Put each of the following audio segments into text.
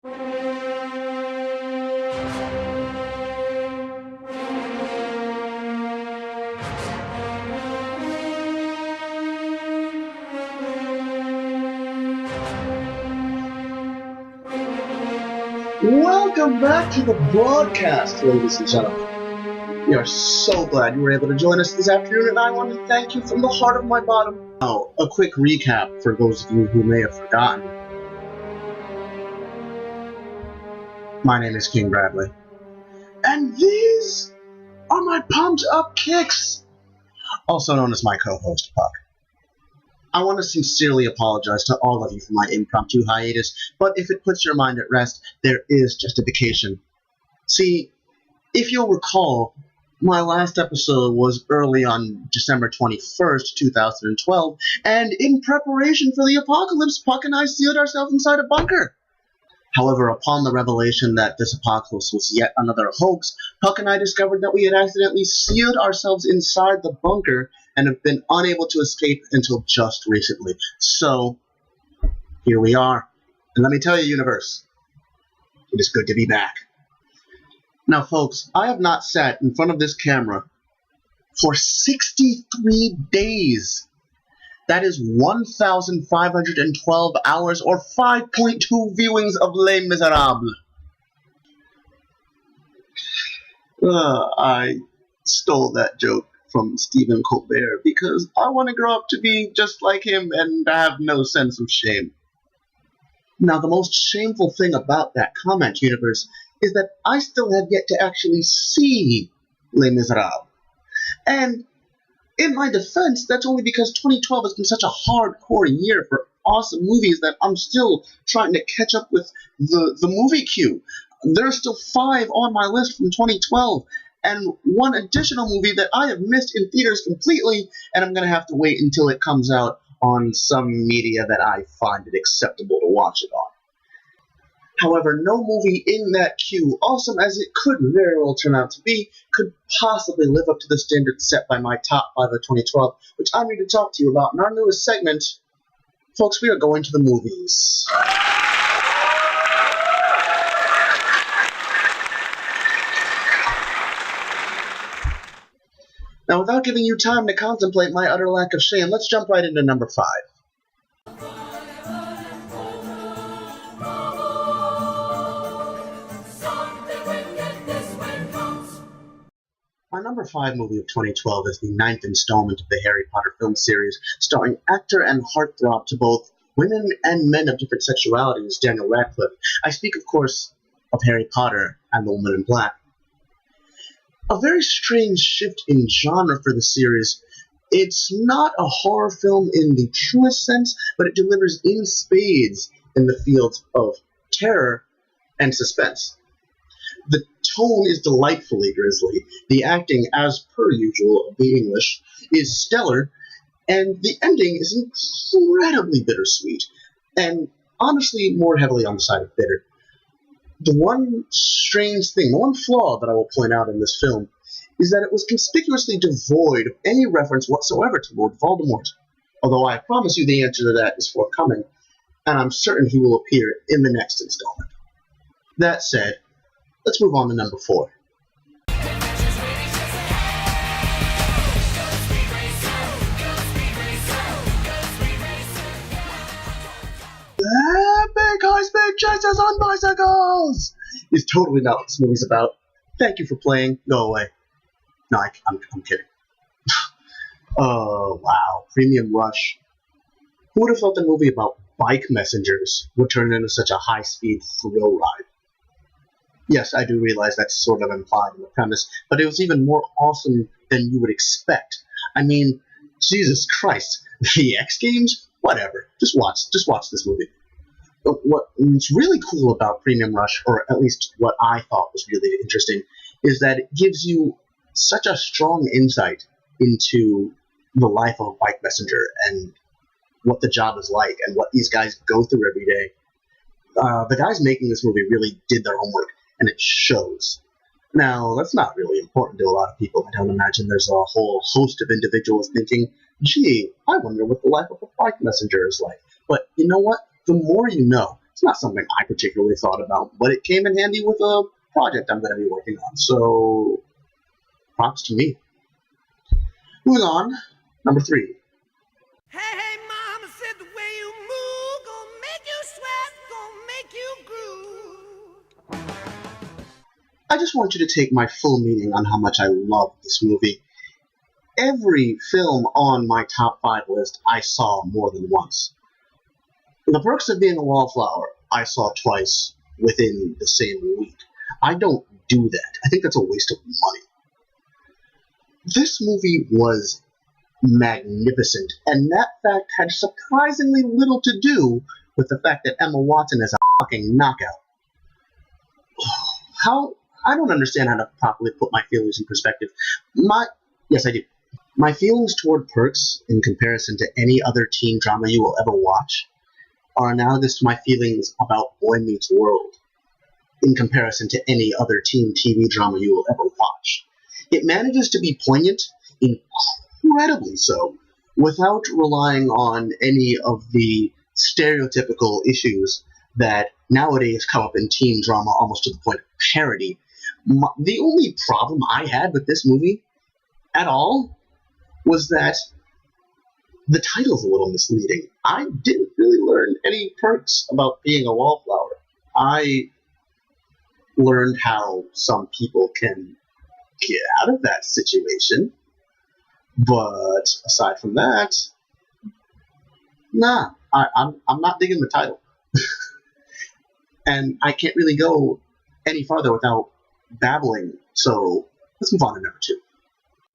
Welcome back to the broadcast, ladies and gentlemen. We are so glad you were able to join us this afternoon, and I want to thank you from the heart of my bottom. Now, a quick recap for those of you who may have forgotten. My name is King Bradley, and these are my pumped up kicks, also known as my co-host, Puck. I want to sincerely apologize to all of you for my impromptu hiatus, but if it puts your mind at rest, there is justification. See, if you'll recall, my last episode was early on December 21st, 2012, and in preparation for the apocalypse, Puck and I sealed ourselves inside a bunker. However, upon the revelation that this apocalypse was yet another hoax, Puck and I discovered that we had accidentally sealed ourselves inside the bunker and have been unable to escape until just recently. So, here we are. And let me tell you, universe, it is good to be back. Now, folks, I have not sat in front of this camera for 63 days. That is 1,512 hours or 5.2 viewings of Les Miserables. I stole that joke from Stephen Colbert because I want to grow up to be just like him and have no sense of shame. Now, the most shameful thing about that comment, universe, is that I still have yet to actually see Les Miserables. And in my defense, that's only because 2012 has been such a hardcore year for awesome movies that I'm still trying to catch up with the movie queue. There are still 5 on my list from 2012, and one additional movie that I have missed in theaters completely, and I'm going to have to wait until it comes out on some media that I find it acceptable to watch it on. However, no movie in that queue, awesome as it could very well turn out to be, could possibly live up to the standards set by my top 5 of 2012, which I'm here to talk to you about in our newest segment. Folks, we are going to the movies. Now, without giving you time to contemplate my utter lack of shame, let's jump right into number 5. My number 5 movie of 2012 is the 9th installment of the Harry Potter film series, starring actor and heartthrob to both women and men of different sexualities, Daniel Radcliffe. I speak, of course, of Harry Potter and the Woman in Black. A very strange shift in genre for the series. It's not a horror film in the truest sense, but it delivers in spades in the fields of terror and suspense. The tone is delightfully grisly, the acting, as per usual of the English, is stellar, and the ending is incredibly bittersweet, and honestly more heavily on the side of bitter. The one strange thing, the one flaw that I will point out in this film, is that it was conspicuously devoid of any reference whatsoever to Lord Voldemort, although I promise you the answer to that is forthcoming, and I'm certain he will appear in the next installment. That said, let's move on to number 4. Epic high-speed chases on bicycles is totally not what this movie's about. Thank you for playing. Go away. No, I'm kidding. Oh, wow. Premium Rush. Who would have thought the movie about bike messengers would turn into such a high-speed thrill ride? Yes, I do realize that's sort of implied in the premise, but it was even more awesome than you would expect. I mean, Jesus Christ. The X Games? Whatever. Just watch this movie. What's really cool about Premium Rush, or at least what I thought was really interesting, is that it gives you such a strong insight into the life of a bike messenger and what the job is like and what these guys go through every day. The guys making this movie really did their homework, and it shows. Now, that's not really important to a lot of people. I don't imagine there's a whole host of individuals thinking, gee, I wonder what the life of a bike messenger is like. But you know what? The more you know. It's not something I particularly thought about, but it came in handy with a project I'm going to be working on, so props to me. Moving on, number 3. Hey, hey, mama said the way you move gonna make you sweat, gonna make you groove. I just want you to take my full meaning on how much I love this movie. Every film on my top 5 list I saw more than once. The Perks of Being a Wallflower I saw twice within the same week. I don't do that. I think that's a waste of money. This movie was magnificent, and that fact had surprisingly little to do with the fact that Emma Watson is a fucking knockout. I don't understand how to properly put my feelings in perspective. Yes, I do. My feelings toward Perks, in comparison to any other teen drama you will ever watch, are analogous to my feelings about Boy Meets World, in comparison to any other teen TV drama you will ever watch. It manages to be poignant, incredibly so, without relying on any of the stereotypical issues that nowadays come up in teen drama almost to the point of parody. The only problem I had with this movie at all was that the title's a little misleading. I didn't really learn any perks about being a wallflower. I learned how some people can get out of that situation, but aside from that, nah, I'm not digging the title. And I can't really go any farther without babbling, so let's move on to number 2.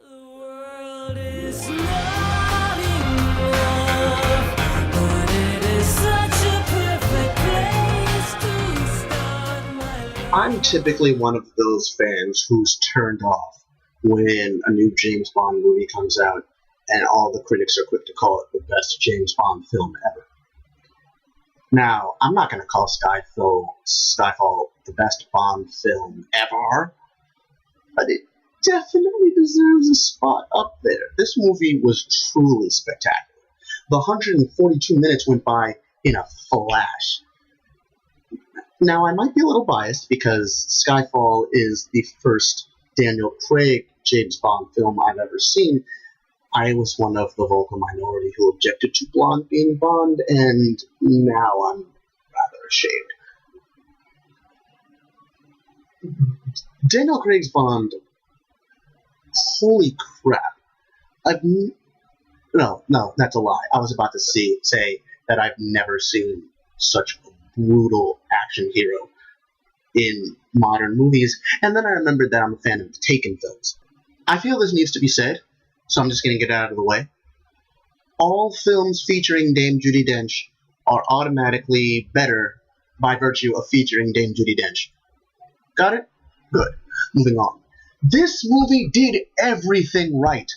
The world is not enough, but it is such a perfect place to start my life. I'm typically one of those fans who's turned off when a new James Bond movie comes out and all the critics are quick to call it the best James Bond film ever. Now, I'm not going to call Skyfall the best Bond film ever, but it definitely deserves a spot up there. This movie was truly spectacular. The 142 minutes went by in a flash. Now, I might be a little biased because Skyfall is the first Daniel Craig James Bond film I've ever seen. I was one of the vocal minority who objected to Blonde being Bond, and now I'm rather ashamed. Daniel Craig's Bond, holy crap. No, that's a lie. I was about to say that I've never seen such a brutal action hero in modern movies, and then I remembered that I'm a fan of the Taken films. I feel this needs to be said, so I'm just going to get it out of the way. All films featuring Dame Judi Dench are automatically better by virtue of featuring Dame Judi Dench. Got it? Good. Moving on. This movie did everything right.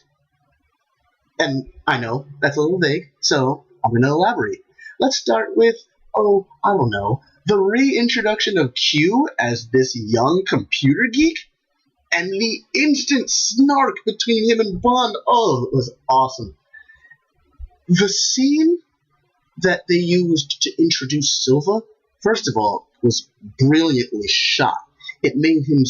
And I know that's a little vague, so I'm going to elaborate. Let's start with, the reintroduction of Q as this young computer geek, and the instant snark between him and Bond. Oh, it was awesome. The scene that they used to introduce Silva, first of all, was brilliantly shot. It made him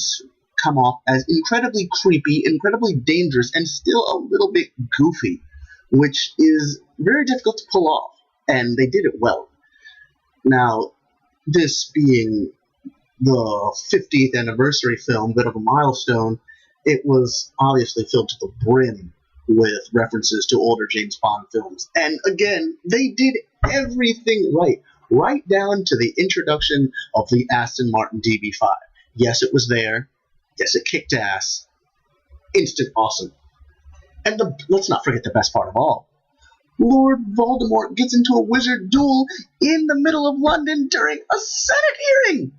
come off as incredibly creepy, incredibly dangerous, and still a little bit goofy, which is very difficult to pull off, and they did it well. Now, this being the 50th anniversary film, bit of a milestone, it was obviously filled to the brim with references to older James Bond films. And again, they did everything right down to the introduction of the Aston Martin DB5. Yes, it was there. Yes, it kicked ass. Instant awesome. And let's not forget the best part of all. Lord Voldemort gets into a wizard duel in the middle of London during a Senate hearing.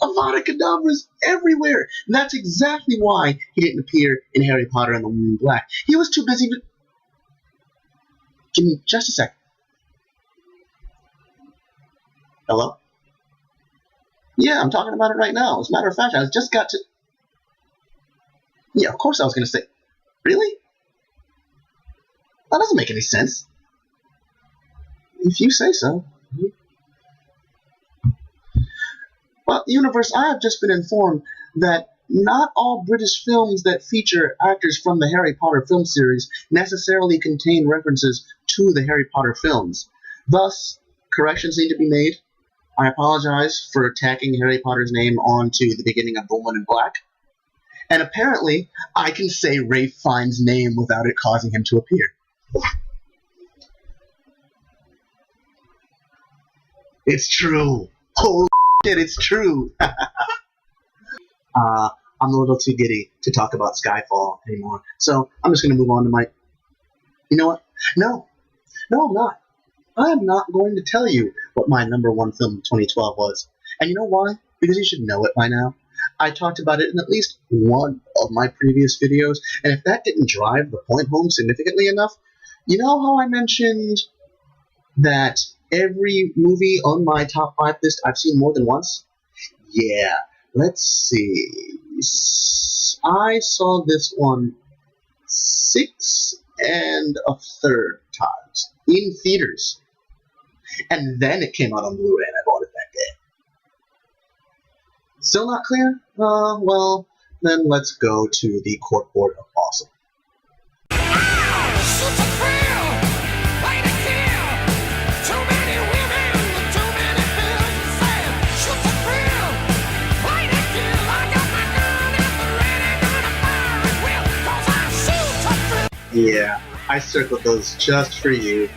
Avada Kedavra's everywhere. And that's exactly why he didn't appear in Harry Potter and the Woman in Black. He was too busy to... Give me just a sec. Hello? Yeah, I'm talking about it right now. As a matter of fact, I just got to... Yeah, of course I was going to say... Really? That doesn't make any sense. If you say so. Universe, I have just been informed that not all British films that feature actors from the Harry Potter film series necessarily contain references to the Harry Potter films. Thus, corrections need to be made. I apologize for tacking Harry Potter's name onto the beginning of The Woman in Black. And apparently, I can say Ralph Fiennes' name without it causing him to appear. It's true. Holy shit, it's true. I'm a little too giddy to talk about Skyfall anymore, so I'm just going to move on to my... You know what? No, I'm not. I am not going to tell you what my number one film of 2012 was. And you know why? Because you should know it by now. I talked about it in at least one of my previous videos, and if that didn't drive the point home significantly enough, you know how I mentioned that every movie on my top 5 list I've seen more than once? Yeah, let's see. I saw this one 6 1/3 times in theaters. And then it came out on Blu-ray and I bought it that day. Still not clear? Well, then let's go to the corkboard of awesome. Yeah, I circled those just for you.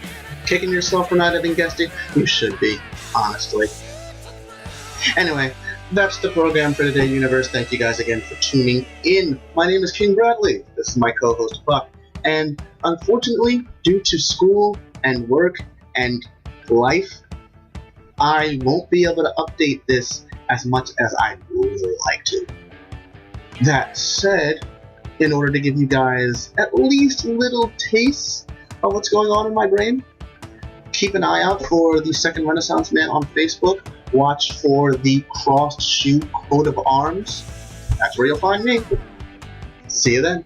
Kicking yourself for not having guessed it? You should be, honestly. Anyway, that's the program for today, Universe. Thank you guys again for tuning in. My name is King Bradley. This is my co-host, Buck. And unfortunately, due to school and work and life, I won't be able to update this as much as I'd really like to. That said, in order to give you guys at least little tastes of what's going on in my brain, keep an eye out for the Second Renaissance Man on Facebook. Watch for the Crossed Shoe Coat of Arms. That's where you'll find me. See you then.